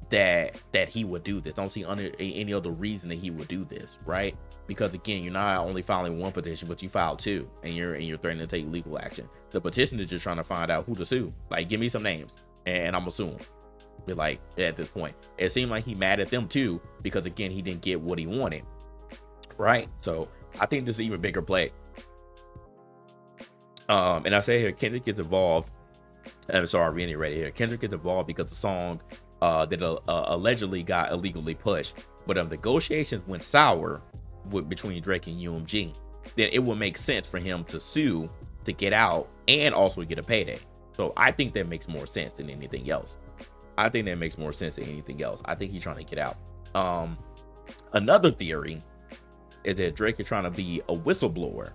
that he would do this. I don't see any other reason that he would do this, right? Because again, you're not only filing one petition, but you filed two, and you're threatening to take legal action. The petition is just trying to find out who to sue. Like, give me some names, and I'm assuming. But like at this point, it seemed like he mad at them too because again, he didn't get what he wanted, right? So I think this is even bigger play. And I say here, Kendrick gets involved. I'm sorry, I'm reading it right here. Kendrick gets involved because the song that allegedly got illegally pushed, but negotiations went sour between Drake and UMG. Then it would make sense for him to sue to get out and also get a payday. So I think that makes more sense than anything else. I think he's trying to get out. Another theory is that Drake is trying to be a whistleblower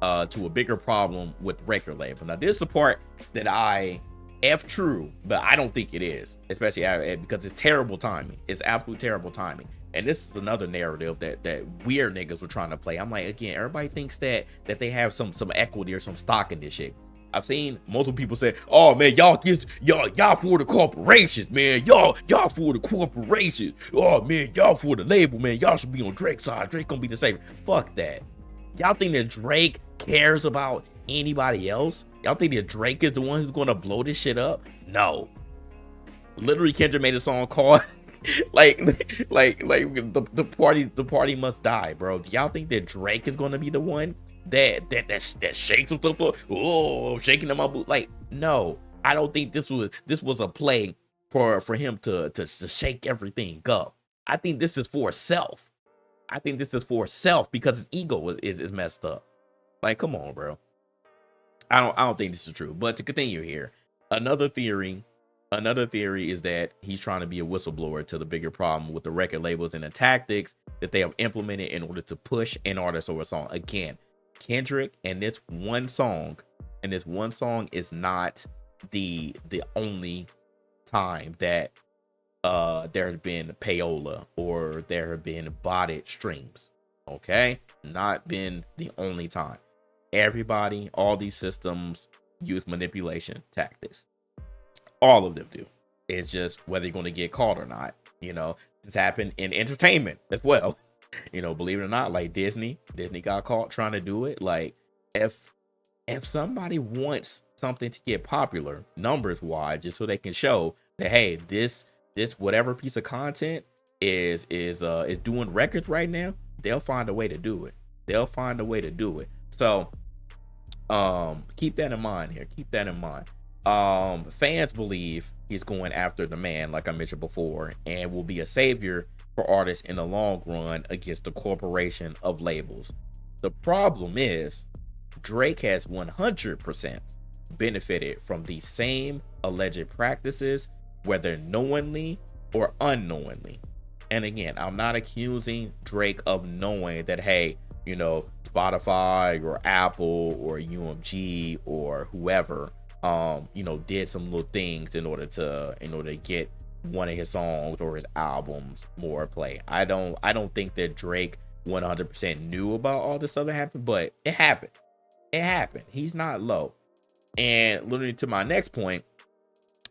to a bigger problem with record label. Now, this is the part that I F true, but I don't think it is, especially because it's terrible timing. It's absolute terrible timing. And this is another narrative that weird niggas were trying to play. I'm like, again, everybody thinks that they have some equity or some stock in this shit. I've seen multiple people say, "Oh man, y'all for the corporations, man. Y'all for the corporations. Oh man, y'all for the label, man. Y'all should be on Drake's side. Drake gonna be the savior." Fuck that. Y'all think that Drake cares about anybody else? Y'all think that Drake is the one who's gonna blow this shit up? No. Literally, Kendrick made a song called like the party must die, bro. Do y'all think that Drake is gonna be the one that shakes some stuff up? Oh, shaking them up. Like, no, I don't think this was a play for him to shake everything up. I think this is for self. Because his ego is messed up. Like, come on, bro. I don't think this is true. But to continue here, another theory is that he's trying to be a whistleblower to the bigger problem with the record labels and the tactics that they have implemented in order to push an artist or a song. Again, Kendrick and this one song is not the only time that there have been payola or there have been botted streams. Okay, not been the only time. Everybody, all these systems use manipulation tactics. All of them do. It's just whether you're going to get caught or not. You know, this happened in entertainment as well. You know, believe it or not, like Disney got caught trying to do it. Like, if somebody wants something to get popular numbers wise, just so they can show that, hey, this whatever piece of content is doing records right now, they'll find a way to do it. So keep that in mind here. Fans believe he's going after the man, like I mentioned before, and will be a savior for artists in the long run against the corporation of labels. The problem is Drake has 100% benefited from these same alleged practices, whether knowingly or unknowingly. And again, I'm not accusing Drake of knowing that, hey, you know, Spotify or Apple or UMG or whoever, you know, did some little things in order to get one of his songs or his albums more play. I don't think that Drake 100% knew about all this stuff that happened, but it happened. He's not low. And literally to my next point,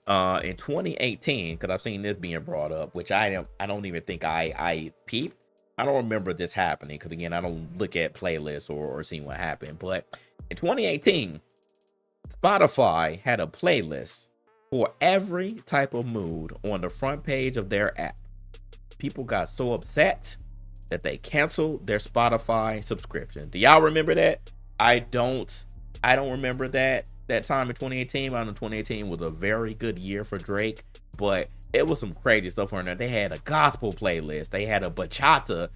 in 2018, because I've seen this being brought up, which I don't even think I peeped. I don't remember this happening because, again, I don't look at playlists or see what happened. But in 2018, Spotify had a playlist for every type of mood on the front page of their app. People got so upset that they canceled their Spotify subscription. Do y'all remember that? I don't remember that time in 2018. I know 2018 was a very good year for Drake, but it was some crazy stuff on there. They had a gospel playlist. They had a bachata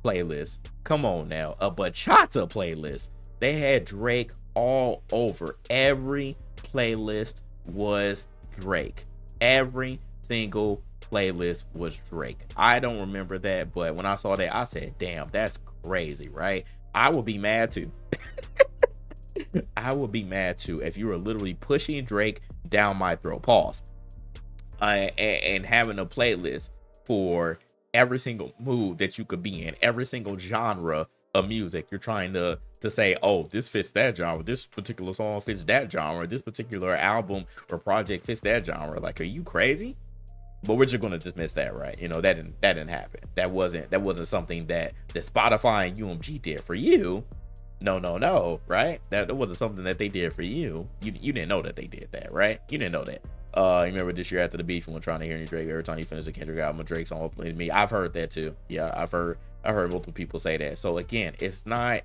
playlist. Come on now, a bachata playlist. They had Drake all over. Every playlist was Drake. Every single playlist was Drake. I don't remember that, but when I saw that, I said, damn, that's crazy, right? I would be mad too. I would be mad too if you were literally pushing Drake down my throat. Pause. And having a playlist for every single mood that you could be in, every single genre of music you're trying to to say, oh, this fits that genre, this particular song fits that genre, this particular album or project fits that genre. Like, are you crazy? But we're just gonna dismiss that, right? You know, that didn't happen. That wasn't something that Spotify and UMG did for you. No, right? That wasn't something that they did for you. You didn't know that they did that, right? You didn't know that. You remember this year after the beef, when trying to hear you Drake every time you finish a Kendrick album, Drake song played me. I've heard that too. Yeah, I heard multiple people say that. So again, it's not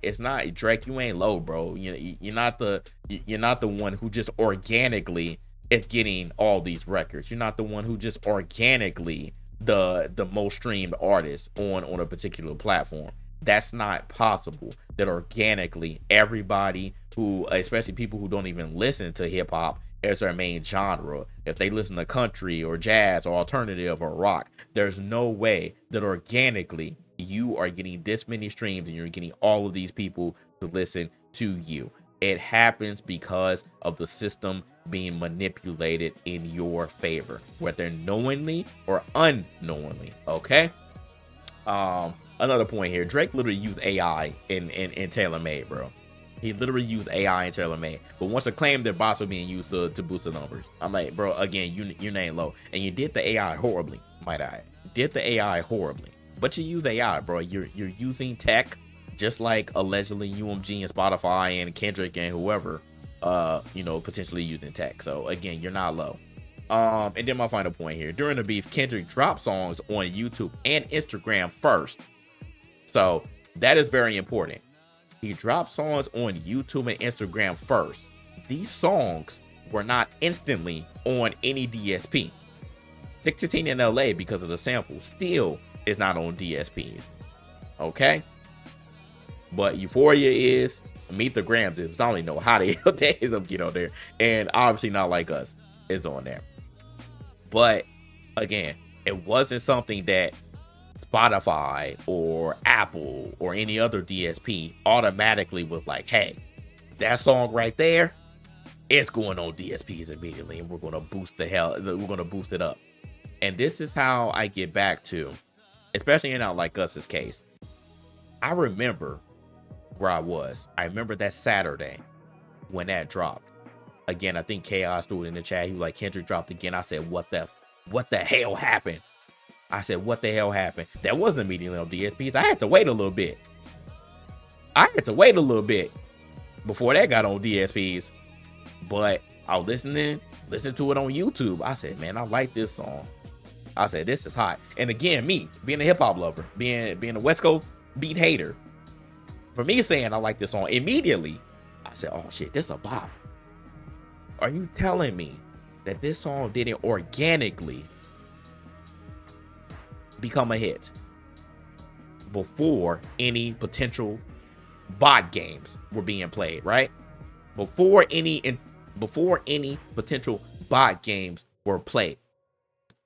Drake. You ain't low, bro. You're not the one who just organically is getting all these records. You're not the one who just organically the most streamed artist on a particular platform. That's not possible. That organically everybody who, especially people who don't even listen to hip hop as their main genre, if they listen to country or jazz or alternative or rock, there's no way that organically you are getting this many streams and you're getting all of these people to listen to you. It happens because of the system being manipulated in your favor, whether knowingly or unknowingly. Okay. Another point here, Drake literally used AI in TaylorMade, bro. He literally used AI in TaylorMade, but once it claimed their bots were being used to boost the numbers, I'm like, bro, again, your name low, and you did the AI horribly, might I? Did the AI horribly, but you use AI, bro. You're using tech, just like allegedly UMG and Spotify and Kendrick and whoever, potentially using tech. So again, you're not low. And then my final point here, during the beef, Kendrick dropped songs on YouTube and Instagram first. So that is very important. He dropped songs on YouTube and Instagram first. These songs were not instantly on any DSP. 616 in LA, because of the sample, still is not on DSPs. Okay? But Euphoria is, Meet the Grams is, I don't even know how they end up get on there. And obviously Not Like Us is on there. But again, it wasn't something that Spotify or Apple or any other DSP automatically was like, hey, that song right there, it's going on DSPs immediately, and we're going to boost it up. And this is how I get back to, especially in Not Like Us's case. I remember where I was. I remember that Saturday when that dropped. Again, I think Chaos threw it in the chat. He was like, Kendrick dropped again. I said, what the hell happened? I said, what the hell happened? That wasn't immediately on DSPs. I had to wait a little bit. Before that got on DSPs. But I was listening to it on YouTube. I said, man, I like this song. I said, this is hot. And again, me being a hip hop lover, being a West Coast beat hater, for me saying I like this song immediately, I said, oh shit, this a bop. Are you telling me that this song didn't organically become a hit before any potential bot games were being played, right? Before any potential bot games were played.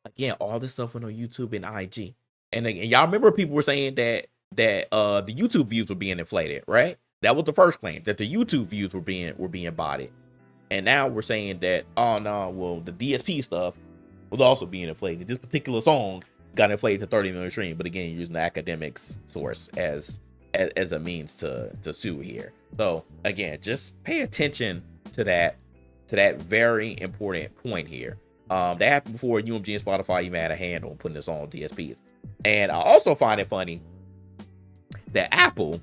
Again, all this stuff went on YouTube and IG. And y'all remember people were saying that the YouTube views were being inflated, right? That was the first claim, that the YouTube views were being botted. And now we're saying that, oh no, well, the DSP stuff was also being inflated. This particular song got inflated to 30 million streams, but again, using the academics source as a means to sue here. So again, just pay attention to that very important point here. That happened before UMG and Spotify even had a hand on putting this on DSPs. And I also find it funny that Apple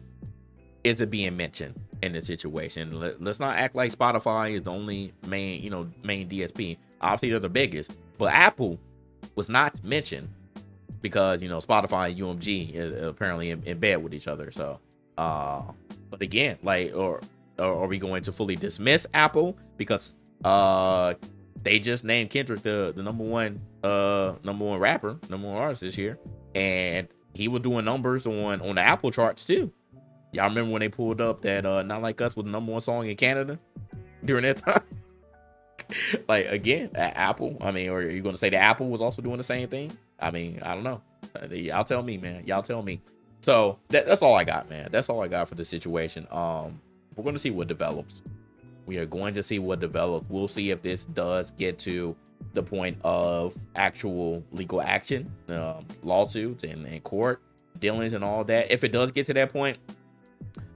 isn't being mentioned in this situation. Let's not act like Spotify is the only main DSP. Obviously they're the biggest, but Apple was not mentioned because Spotify and UMG is apparently in bed with each other. So but again, or are we going to fully dismiss Apple because they just named Kendrick the number one rapper, number one artist this year, and he was doing numbers on the Apple charts too. Y'all remember when they pulled up that Not Like Us was the number one song in Canada during that time? Like, again, Apple, I mean, or are you going to say that Apple was also doing the same thing? I mean, I don't know. Y'all tell me, man. Y'all tell me. So that's all I got, man. That's all I got for the situation. We're going to see what develops. We are going to see what develops. We'll see if this does get to the point of actual legal action, lawsuits and court dealings and all that. If it does get to that point,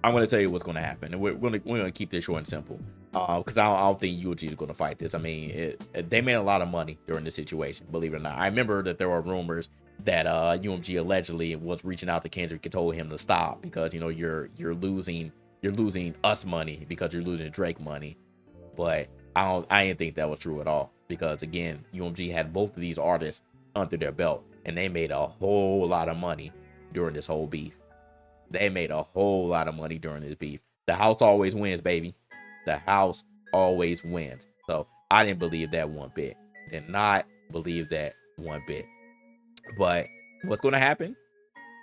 I'm going to tell you what's going to happen, and we're going to keep this short and simple, because I don't think UMG is going to fight this. I mean, they made a lot of money during this situation, believe it or not. I remember that there were rumors that UMG allegedly was reaching out to Kendrick and told him to stop because you're losing us money because you're losing Drake money. But I didn't think that was true at all, because again, UMG had both of these artists under their belt, and they made a whole lot of money during this whole beef. They made a whole lot of money during this beef. The house always wins, baby. The house always wins. So I didn't believe that one bit. Did not believe that one bit. But what's going to happen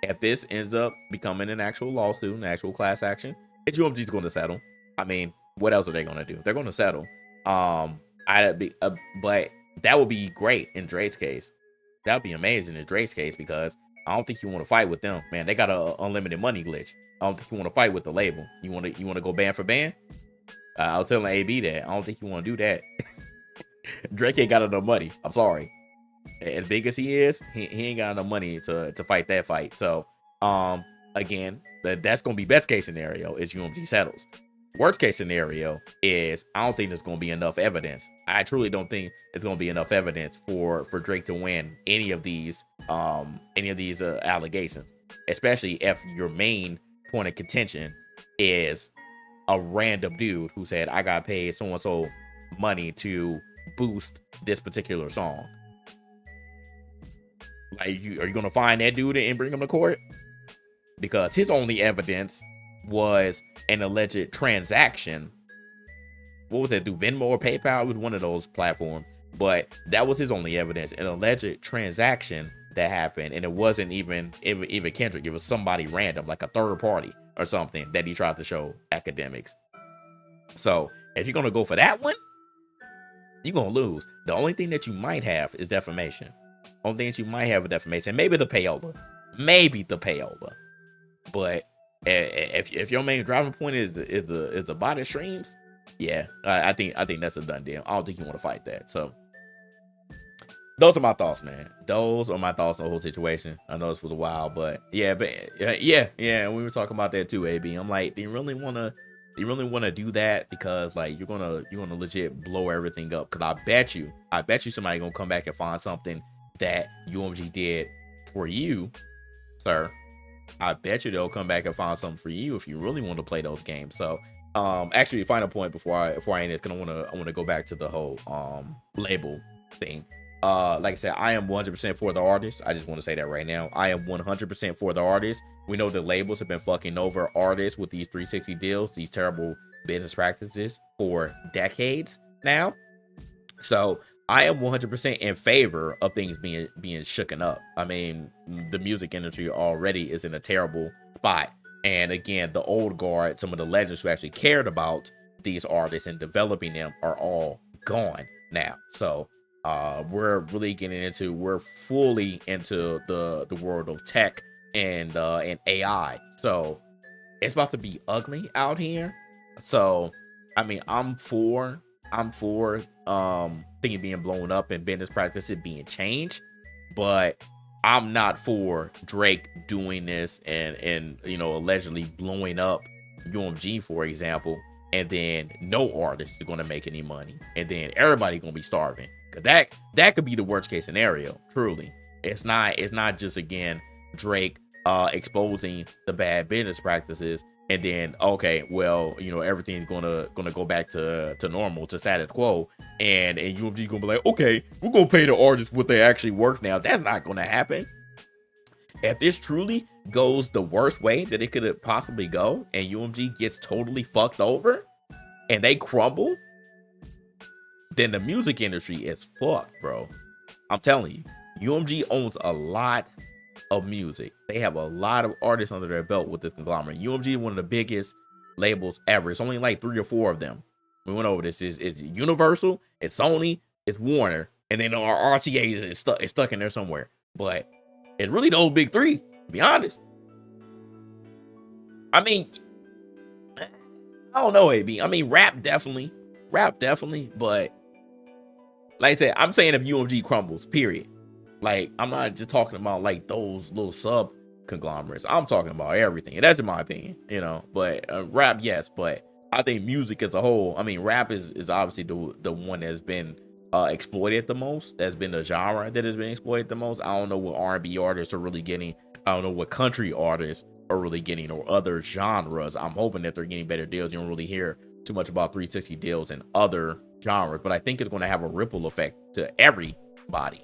if this ends up becoming an actual lawsuit, an actual class action? It's UMG's going to settle. I mean, what else are they going to do? They're going to settle. But that would be great in Drake's case. That would be amazing in Drake's case, because I don't think you want to fight with them, man. They got an unlimited money glitch. I don't think you want to fight with the label. You want to go band for band? I was telling AB that I don't think you want to do that. Drake ain't got enough money. I'm sorry. As big as he is, he ain't got enough money to fight that fight. So, again, that's gonna be best case scenario is UMG settles. Worst case scenario is I don't think there's gonna be enough evidence. I truly don't think it's gonna be enough evidence for Drake to win any of these allegations, especially if your main point of contention is a random dude who said, I got paid so and so money to boost this particular song. Like, are you gonna find that dude and bring him to court? Because his only evidence was an alleged transaction. What was that, through Venmo or PayPal? It was one of those platforms. But that was his only evidence, an alleged transaction that happened, and it wasn't even Kendrick. It was somebody random, like a third party or something, that he tried to show academics. So if you're gonna go for that one, you're gonna lose. The only thing that you might have is defamation. Only thing that you might have is defamation. Maybe the payola. But if your main driving point is the body streams, yeah, I think that's a done deal. I don't think you want to fight that. So those are my thoughts, man. Those are my thoughts on the whole situation. I know this was a while, but yeah. We were talking about that too, AB. I'm like, do you really want to do that? Because like you're gonna legit blow everything up. Because I bet you somebody gonna come back and find something that UMG did for you, sir. I bet you they'll come back and find something for you if you really want to play those games. So actually, final point before I end this, because I want to go back to the whole label thing. Like I said, I am 100% for the artist. I just want to say that right now. I am 100% for the artist. We know the labels have been fucking over artists with these 360 deals, these terrible business practices for decades now. So I am 100% in favor of things being shooken up. I mean, the music industry already is in a terrible spot. And again, the old guard, some of the legends who actually cared about these artists and developing them are all gone now. So we're fully into the world of tech and AI. So it's about to be ugly out here. So I mean, I'm for things being blown up and business practices being changed, but I'm not for Drake doing this and allegedly blowing up UMG, for example, and then no artist is going to make any money, and then everybody going to be starving. Cause that could be the worst case scenario. Truly, it's not just again Drake exposing the bad business practices, and then okay, well, everything's gonna go back to normal, to status quo, and UMG gonna be like, okay, we're gonna pay the artists what they actually worth now. That's not gonna happen. If this truly goes the worst way that it could possibly go, and UMG gets totally fucked over, and they crumble, then the music industry is fucked, bro. I'm telling you, UMG owns a lot of music. They have a lot of artists under their belt with this conglomerate. UMG is one of the biggest labels ever. It's only like 3 or 4 of them. We went over this. It's Universal, it's Sony, it's Warner, and then our RTA is stuck in there somewhere. But it's really those big 3, to be honest. I mean, I don't know, AB. I mean, rap definitely, but like I said, I'm saying if UMG crumbles, period. Like, I'm not just talking about like those little conglomerates. I'm talking about everything. And that's in my opinion, you know. But rap, yes, but I think music as a whole, I mean, rap is obviously the one that's been exploited the most. That's been the genre that has been exploited the most. I don't know what R&B artists are really getting. I don't know what country artists are really getting or other genres. I'm hoping that they're getting better deals. You don't really hear too much about 360 deals in other genres, but I think it's going to have a ripple effect to everybody.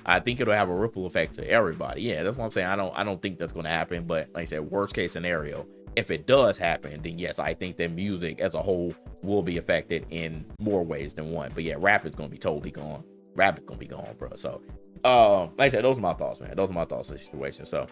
I think it'll have a ripple effect to everybody. Yeah, that's what I'm saying. I don't think that's going to happen, but like I said, worst case scenario, if it does happen, then yes, I think that music as a whole will be affected in more ways than one. But yeah, rap is going to be totally gone. Rap is going to be gone, bro. So, like I said, those are my thoughts, man. Those are my thoughts on the situation. So,